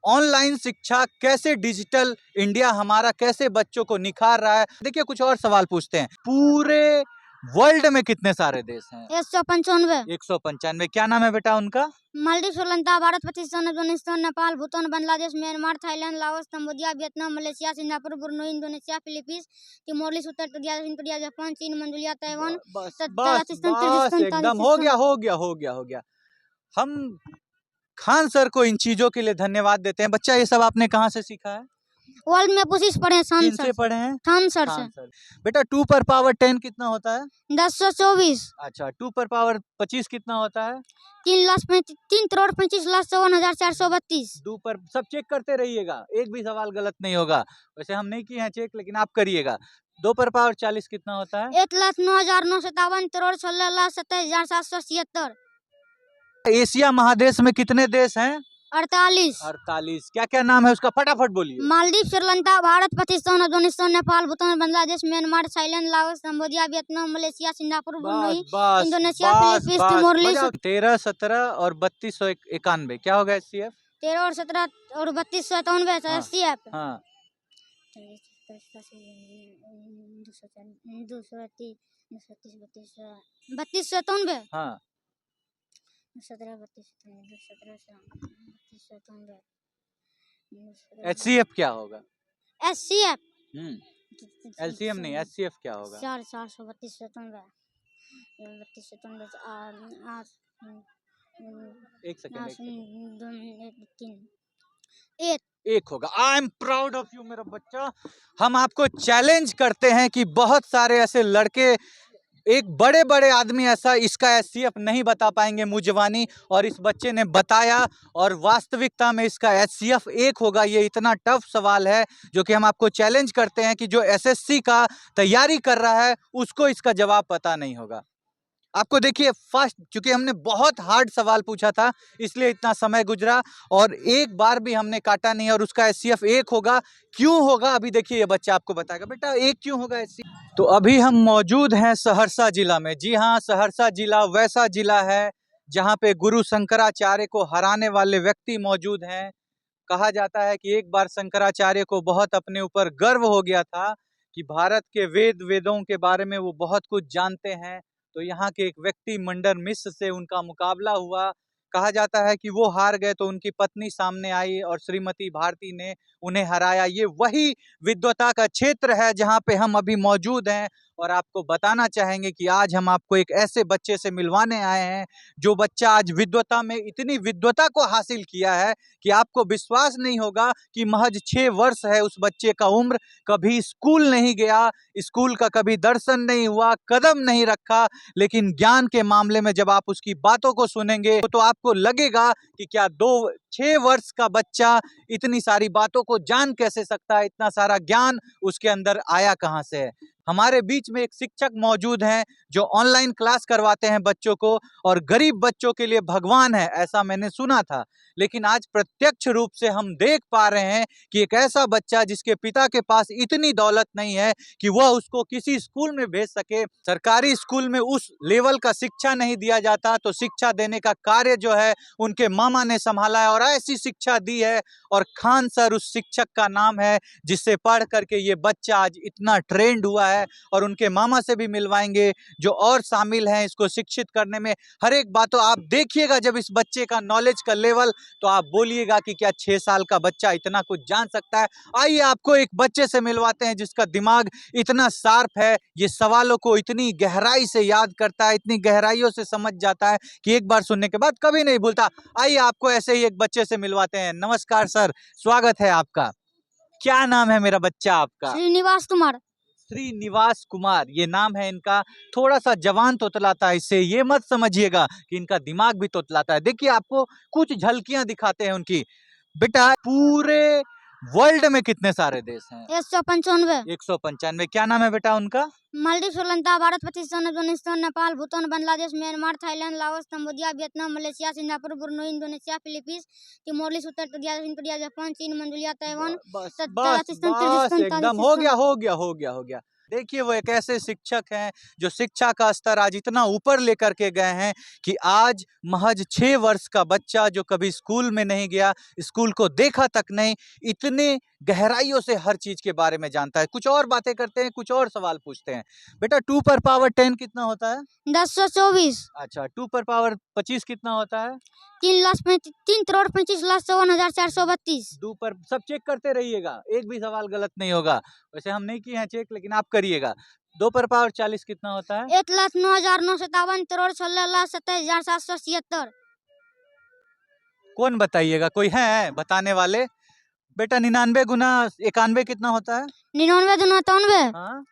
Online शिक्षा कैसे digital India हमारा कैसे बच्चों को निखार रहा है। देखिए कुछ और सवाल पूछते हैं। पूरे वर्ल्ड में कितने सारे देश हैं? 195। 195। क्या नाम है बेटा उनका? Maldives, Sri Lanka, Bharat, Pakistan, Afghanistan, Nepal, Bhutan, Bangladesh, Myanmar, Thailand, Laos, Cambodia, Vietnam, Malaysia, Singapore, Brunei, Indonesia, Philippines, Timor Leste, उत्तर कोरिया, दक्षिण कोरिया, जापान, चीन, मंगोलिया, ताइवान, बस ताजिकिस्तान, एकदम हो गया। हम खान सर को इन चीजों के लिए धन्यवाद देते हैं। बच्चा ये सब आपने कहाँ से सीखा है? वर्ल्ड में कोशिश पढ़े किनसे पढ़े हैं? खान सर से। खान सर। बेटा 2 पर पावर 10 कितना होता है? 1024। अच्छा 2 पर पावर 25 कितना होता है? 3,35,54,432। 2 पर सब चेक करते रहिएगा, एक भी सवाल गलत नहीं होगा। वैसे हम नहीं किए हैं चेक, लेकिन आप करिएगा। 2 पर पावर 40 कितना होता है? 1,09,957,13,27,776। एशिया महादेश में कितने देश हैं? 48। 48। क्या क्या नाम है उसका फटाफट बोलिए। Maldives, Sri Lanka, Bharat, Pakistan, Afghanistan, Nepal, Bhutan, Bangladesh, Myanmar, Thailand, Laos, Cambodia, Vietnam, Malaysia, Singapore, Brunei, Indonesia, Philippines, Timor-Leste. 13, 17 और 3291 क्या होगा SCF? 13 और 17 और 3291 हाँ। SCF। हाँ 3293। हाँ 17 HCF क्या होगा? SCF। LCM नहीं, HCF क्या होगा? 4 32 एक सेकंड। 8। एक होगा। I am proud of you मेरा बच्चा। हम आपको चैलेंज करते हैं कि बहुत सारे ऐसे लड़के, एक बड़े बड़े आदमी ऐसा इसका SCF नहीं बता पाएंगे मुंह-ज़बानी, और इस बच्चे ने बताया, और वास्तविकता में इसका SCF 1 होगा। ये इतना टफ सवाल है जो कि हम आपको चैलेंज करते हैं कि जो SSC का तैयारी कर रहा है उसको इसका जवाब पता नहीं होगा। आपको देखिए फर्स्ट, क्योंकि हमने बहुत हार्ड सवाल पूछा था इसलिए इतना समय गुजरा, और एक बार भी हमने काटा नहीं, और उसका SCF 1 होगा। क्यों होगा अभी देखिए ये बच्चा आपको बताएगा। बेटा 1 क्यों होगा SCF? तो अभी हम मौजूद हैं सहरसा जिला में। जी हाँ, सहरसा जिला वैसा जिला है जहाँ पे गुरु शंकराचार्य को हराने वाले व्यक्ति मौजूद हैं। कहा जाता है कि एक बार शंकराचार्य को बहुत अपने ऊपर गर्व हो गया था कि भारत के वेदों के बारे में वो बहुत कुछ जानते हैं। तो यहाँ के एक व्यक्ति मंडन मिश्र से उनका मुकाबला हुआ। कहा जाता है कि वो हार गए तो उनकी पत्नी सामने आई और श्रीमती भारती ने उन्हें हराया। ये वही विद्वता का क्षेत्र है जहाँ पे हम अभी मौजूद हैं, और आपको बताना चाहेंगे कि आज हम आपको एक ऐसे बच्चे से मिलवाने आए हैं जो बच्चा आज विद्वता में इतनी विद्वता को हासिल किया है कि आपको विश्वास नहीं होगा कि महज 6 वर्ष है उस बच्चे का उम्र। कभी स्कूल नहीं गया, स्कूल का कभी दर्शन नहीं हुआ, कदम नहीं रखा, लेकिन ज्ञान के मामले में जब आप उसकी बातों को सुनेंगे तो आपको लगेगा कि क्या 6 वर्ष का बच्चा इतनी सारी बातों को जान कैसे सकता है, इतना सारा ज्ञान उसके अंदर आया कहाँ से है। हमारे बीच में एक शिक्षक मौजूद हैं जो ऑनलाइन क्लास करवाते हैं बच्चों को, और गरीब बच्चों के लिए भगवान है ऐसा मैंने सुना था, लेकिन आज प्रत्यक्ष रूप से हम देख पा रहे हैं कि एक ऐसा बच्चा जिसके पिता के पास इतनी दौलत नहीं है कि वह उसको किसी स्कूल में भेज सके, सरकारी स्कूल में उस लेवल का शिक्षा नहीं दिया जाता, तो शिक्षा देने का कार्य जो है उनके मामा ने संभाला है और ऐसी शिक्षा दी है, और खान सर उस शिक्षक का नाम है जिससे पढ़ करके ये बच्चा आज इतना ट्रेंड हुआ है। और उनके मामा से भी मिलवाएंगे जो और शामिल हैं इसको शिक्षित करने में। हर एक बातों आप देखिएगा जब इस बच्चे का नॉलेज का लेवल, तो आप बोलिएगा कि क्या 6 साल का बच्चा इतना कुछ जान सकता है। आइए आपको एक बच्चे से मिलवाते हैं जिसका दिमाग इतना शार्प है, ये सवालों को इतनी गहराई से याद करता है, इतनी गहराइयों से समझ जाता है कि एक बार सुनने के बाद कभी नहीं भूलता। आइए आपको ऐसे ही एक बच्चे से मिलवाते हैं। नमस्कार सर, स्वागत है आपका। क्या नाम है मेरा बच्चा आपका? श्रीनिवास कुमार। श्रीनिवास कुमार ये नाम है इनका। थोड़ा सा जवान तोतलाता है, इससे ये मत समझिएगा कि इनका दिमाग भी तोतलाता है। देखिए आपको कुछ झलकियां दिखाते हैं उनकी। बेटा पूरे वर्ल्ड में कितने सारे देश हैं? 195। 195। क्या नाम है बेटा उनका? Maldives, Sri Lanka, Bharat, Pakistan, Afghanistan, Nepal, Bhutan, Bangladesh, Myanmar, Thailand, Laos, Cambodia, Vietnam, Malaysia, Singapore, Brunei, Indonesia, Philippines, Timor Leste, उत्तर कोरिया, दक्षिण कोरिया, जापान, चीन, मंगोलिया, ताइवान, ताजिकिस्तान, एकदम हो गया। देखिए वो एक ऐसे शिक्षक हैं जो शिक्षा का स्तर आज इतना ऊपर लेकर के गए हैं कि आज महज 6 वर्ष का बच्चा जो कभी स्कूल में नहीं गया, स्कूल को देखा तक नहीं, इतने गहराइयों से हर चीज के बारे में जानता है। कुछ और बातें करते हैं, कुछ और सवाल पूछते हैं। बेटा 2 पर पावर 10 कितना होता है? 1024 अच्छा 2 पर पावर 25 कितना होता है? 3,35,54,432 2 पर सब चेक करते रहिएगा, एक भी सवाल गलत नहीं होगा। वैसे हम नहीं किए हैं चेक, लेकिन आप करिएगा। 2 पर पावर 40 कितना होता है? 1,09,957 कौन बताइएगा, कोई है बताने वाले? बेटा 99 गुना 91 कितना होता है? 99 दूना 93 हाँ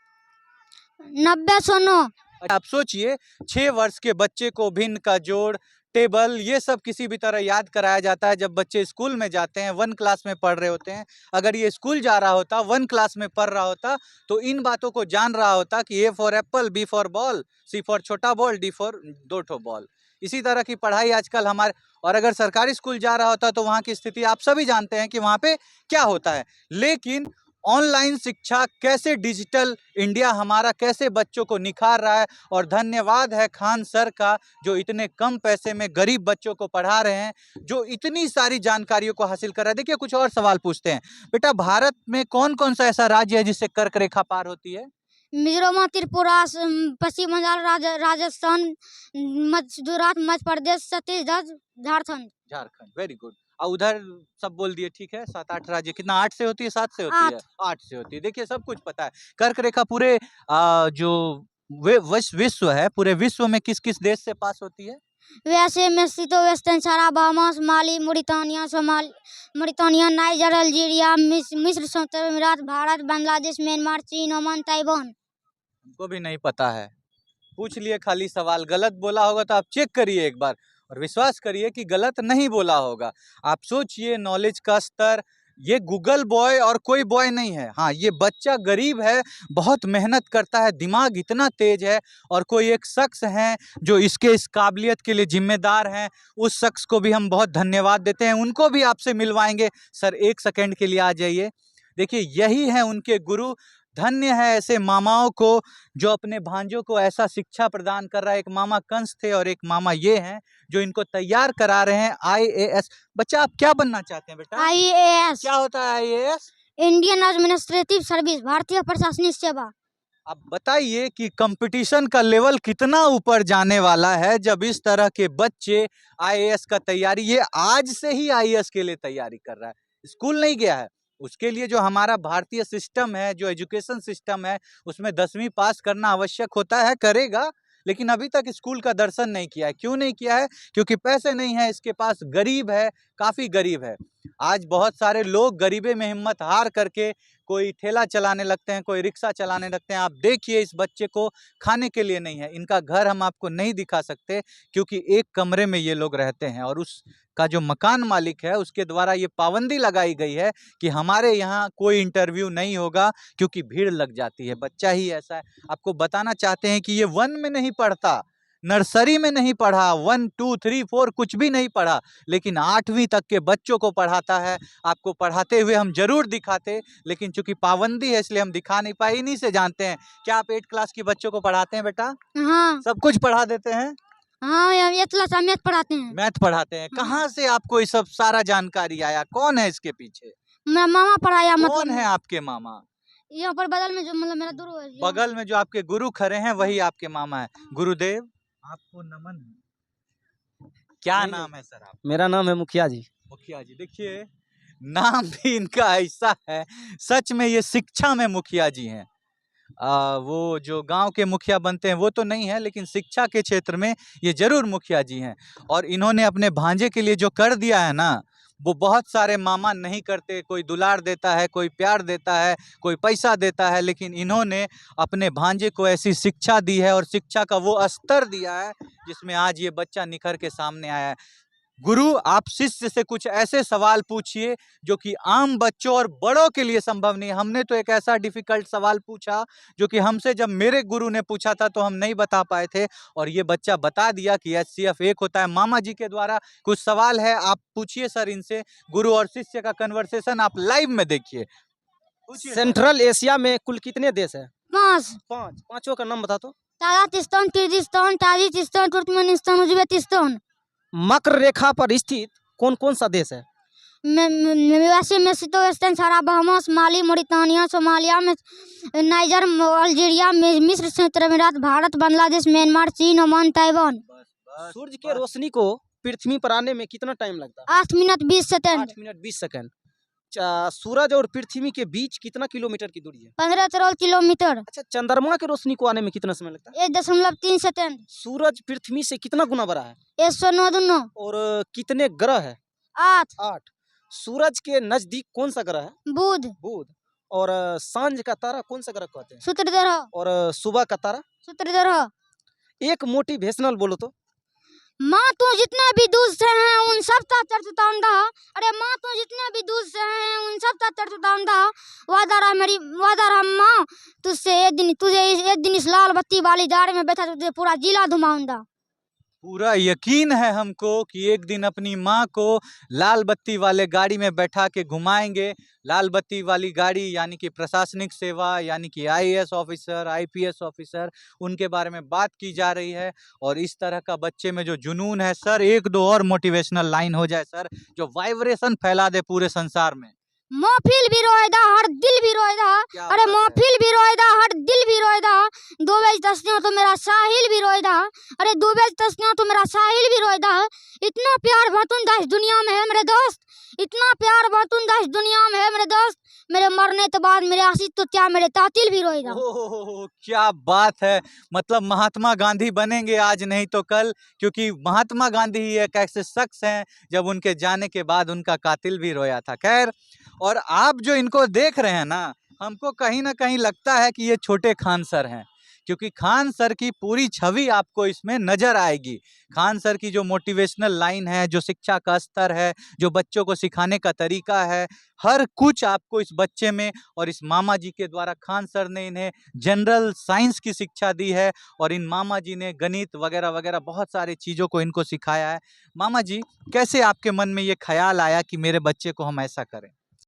90 आप सोचिए 6 वर्ष के बच्चे को भिन्न का जोड़, टेबल, ये सब किसी भी तरह याद कराया जाता है जब बच्चे स्कूल में जाते हैं, 1 क्लास में पढ़ रहे होते हैं। अगर ये स्कूल जा रहा होता, 1 क्लास में पढ़ रहा होता, तो इन बातों को जान रहा होता कि A for apple, B for ball, C for छोटा बॉल, डी फॉर 2 ठो बॉल। इसी तरह की पढ़ाई आजकल हमारे, और अगर सरकारी स्कूल जा रहा होता तो वहाँ की स्थिति आप सभी जानते हैं कि वहाँ पे क्या होता है। लेकिन ऑनलाइन शिक्षा कैसे, डिजिटल इंडिया हमारा कैसे बच्चों को निखार रहा है, और धन्यवाद है खान सर का जो इतने कम पैसे में गरीब बच्चों को पढ़ा रहे हैं, जो इतनी सारी जानकारियों को हासिल कर रहा है। देखिए कुछ और सवाल पूछते हैं। बेटा भारत में कौन कौन सा ऐसा राज्य है जिससे कर्क रेखा पार होती है? मिजोरम, त्रिपुरा, पश्चिम बंगाल, राजस्थान, गुजरात, मध्य प्रदेश, छत्तीसगढ़, झारखंड। Jharkhand, very good. और उधर सब बोल दिए, ठीक है। 7-8 राज्य, कितना 8 से होती है 7 से होती है? 8 से होती है। देखिए सब कुछ पता है। कर्क रेखा पूरे जो विश्व है, पूरे विश्व में किस किस देश से पास होती है? वैसे Mexico, western Sahara, Bahamas, Mali, मोरितानिया, niger, Algeria, मिस्र, संयुक्त अरब अमीरात, भारत, बांग्लादेश, म्यांमार, चीन, ओमान, ताइवान। हमको भी नहीं पता है, पूछ लिए खाली सवाल। गलत बोला होगा तो आप चेक करिए एक बार, और विश्वास करिए कि गलत नहीं बोला होगा। आप सोचिए नॉलेज का स्तर, ये गूगल बॉय और कोई बॉय नहीं है। हाँ ये बच्चा गरीब है, बहुत मेहनत करता है, दिमाग इतना तेज है, और कोई एक शख्स है जो इसके इस काबिलियत के लिए जिम्मेदार हैं। उस शख्स को भी हम बहुत धन्यवाद देते हैं, उनको भी आपसे मिलवाएंगे। सर 1 सेकंड के लिए आ जाइए। देखिए यही है उनके गुरु। धन्य है ऐसे मामाओं को जो अपने भांजों को ऐसा शिक्षा प्रदान कर रहा है। एक मामा कंस थे और एक मामा ये हैं जो इनको तैयार करा रहे हैं IAS। बच्चा आप क्या बनना चाहते हैं बेटा? IAS क्या होता है IAS? इंडियन एडमिनिस्ट्रेटिव सर्विस, भारतीय प्रशासनिक सेवा। अब बताइए कि कंपटीशन का लेवल कितना ऊपर जाने वाला है जब इस तरह के बच्चे IAS का तैयारी, ये आज से ही IAS के लिए तैयारी कर रहा है, स्कूल नहीं गया है। उसके लिए जो हमारा भारतीय सिस्टम है, जो एजुकेशन सिस्टम है, उसमें 10वीं पास करना आवश्यक होता है, करेगा, लेकिन अभी तक स्कूल का दर्शन नहीं किया है। क्यों नहीं किया है? क्योंकि पैसे नहीं है इसके पास, गरीब है, काफी गरीब है। आज बहुत सारे लोग गरीबे में हिम्मत हार करके कोई ठेला चलाने लगते हैं, कोई रिक्शा चलाने लगते हैं। आप देखिए इस बच्चे को खाने के लिए नहीं है, इनका घर हम आपको नहीं दिखा सकते क्योंकि एक कमरे में ये लोग रहते हैं, और उसका जो मकान मालिक है उसके द्वारा ये पाबंदी लगाई गई है कि हमारे यहाँ कोई इंटरव्यू नहीं होगा क्योंकि भीड़ लग जाती है। बच्चा ही ऐसा है। आपको बताना चाहते हैं कि ये 1 में नहीं पढ़ता, नर्सरी में नहीं पढ़ा, 1 2 3 4 कुछ भी नहीं पढ़ा, लेकिन 8वीं तक के बच्चों को पढ़ाता है। आपको पढ़ाते हुए हम जरूर दिखाते, लेकिन चूंकि पाबंदी है इसलिए हम दिखा नहीं पाए। इन्हीं से जानते हैं। क्या आप 8 क्लास के बच्चों को पढ़ाते हैं बेटा? हाँ सब कुछ पढ़ा देते हैं? हाँ, ये क्लास मैथ पढ़ाते हैं। मैथ पढ़ाते हैं। कहाँ से आपको ये सब सारा जानकारी आया? कौन है इसके पीछे? मेरा मामा पढ़ाया। कौन मतलब है आपके मामा? यहाँ पर बगल में जो मतलब मेरा गुरु है, बगल में जो आपके गुरु खड़े हैं वही आपके मामा है। गुरुदेव आपको नमन है। क्या नाम है सर आप? मेरा नाम है मुखिया जी। मुखिया जी, देखिए नाम भी इनका ऐसा है, सच में ये शिक्षा में मुखिया जी हैं। वो जो गांव के मुखिया बनते हैं वो तो नहीं है, लेकिन शिक्षा के क्षेत्र में ये जरूर मुखिया जी हैं। और इन्होंने अपने भांजे के लिए जो कर दिया है ना, वो बहुत सारे मामा नहीं करते। कोई दुलार देता है, कोई प्यार देता है, कोई पैसा देता है, लेकिन इन्होंने अपने भांजे को ऐसी शिक्षा दी है और शिक्षा का वो स्तर दिया है जिसमें आज ये बच्चा निखर के सामने आया है। गुरु आप शिष्य से कुछ ऐसे सवाल पूछिए जो कि आम बच्चों और बड़ों के लिए संभव नहीं है। हमने तो एक ऐसा डिफिकल्ट सवाल पूछा जो कि हमसे जब मेरे गुरु ने पूछा था तो हम नहीं बता पाए थे, और ये बच्चा बता दिया कि HCF 1 होता है। मामा जी के द्वारा कुछ सवाल है, आप पूछिए सर इनसे। गुरु और शिष्य का कन्वर्सेशन आप लाइव में देखिए, पूछिए सर। सेंट्रल एशिया में कुल कितने देश है? 5 पांचों का नाम बता तो। Tajikistan, Kyrgyzstan, Tajikistan, Turkmenistan, Uzbekistan. मकर रेखा पर स्थित कौन कौन सा देश है? वैसे Mexico, western Sahara, Bahamas, Mali, Mauritania, Somalia, में नाइजर, अल्जीरिया, मिस्र, संयुक्त अरब अमीरात, भारत, बांग्लादेश, म्यांमार, चीन, ओमान, ताइवान। सूरज के रोशनी को पृथ्वी पर आने में कितना टाइम लगता है? 8 मिनट 20 सेकंड। 8 minute 20 second. सूरज और पृथ्वी के बीच कितना किलोमीटर की दूरी है? 15 करोड़ किलोमीटर। अच्छा, चंद्रमा के रोशनी को आने में कितना समय लगता है? 1.3 सेकंड। सूरज पृथ्वी से कितना गुना बड़ा है? 109 दुनो। और कितने ग्रह है? 8। 8। सूरज के नजदीक कौन सा ग्रह है? बुध। बुध। और सांझ का तारा कौन सा ग्रह कहते हैं? शुक्र ग्रह। और सुबह का तारा? शुक्र ग्रह। एक मोटिवेशनल बोलो तो। माँ तू जितने भी दूर से हैं उन सब का तरसतांदा। अरे माँ तू जितने भी दूर से हैं उन सब का तरसतांदा। वादा रहा मेरी, वादा रहा माँ तुझसे एक दिन इस लाल बत्ती वाली गाड़ी में बैठा तुझे पूरा जिला घुमाऊंगा। पूरा यकीन है हमको कि एक दिन अपनी माँ को लाल बत्ती वाले गाड़ी में बैठा के घुमाएंगे। लाल बत्ती वाली गाड़ी यानी कि प्रशासनिक सेवा, यानी कि आईएएस ऑफिसर, आईपीएस ऑफिसर, उनके बारे में बात की जा रही है। और इस तरह का बच्चे में जो जुनून है सर, एक दो और मोटिवेशनल लाइन हो जाए सर, जो वाइब्रेशन फैला दे पूरे संसार में। महफिल भी रोएदा हर दिल भी रोएदा। अरे महफिल भी रोएदा हर दिल भी रोएदा। दो बेज तस्नियों तो मेरा साहिल भी रोएदा। अरे दो बेज तस्नियों तो मेरा साहिल भी रोएदा। इतना प्यार बांटूंगा इस दुनिया में है मेरे दोस्त, इतना प्यार बांटूंगा इस दुनिया में है मेरे दोस्त। मेरे मरने के बाद मेरे आशिक तो क्या मेरे तातिल भी रोएदा। ओह क्या बात है। मतलब महात्मा गांधी बनेंगे आज नहीं तो कल, क्योंकि महात्मा गांधी ही एक ऐसे शख्स हैं जब उनके जाने के बाद उनका कातिल भी रोया था। खैर, और आप जो इनको देख रहे हैं ना, हमको कहीं ना कहीं लगता है कि ये छोटे खान सर हैं, क्योंकि खान सर की पूरी छवि आपको इसमें नजर आएगी। खान सर की जो मोटिवेशनल लाइन है, जो शिक्षा का स्तर है, जो बच्चों को सिखाने का तरीका है, हर कुछ आपको इस बच्चे में और इस मामा जी के द्वारा, खान सर ने इन्हें जनरल साइंस की शिक्षा दी है और इन मामा जी ने गणित वगैरह वगैरह बहुत सारी चीज़ों को इनको सिखाया है। मामा जी, कैसे आपके मन में ये ख्याल आया कि मेरे बच्चे को हम ऐसा करें?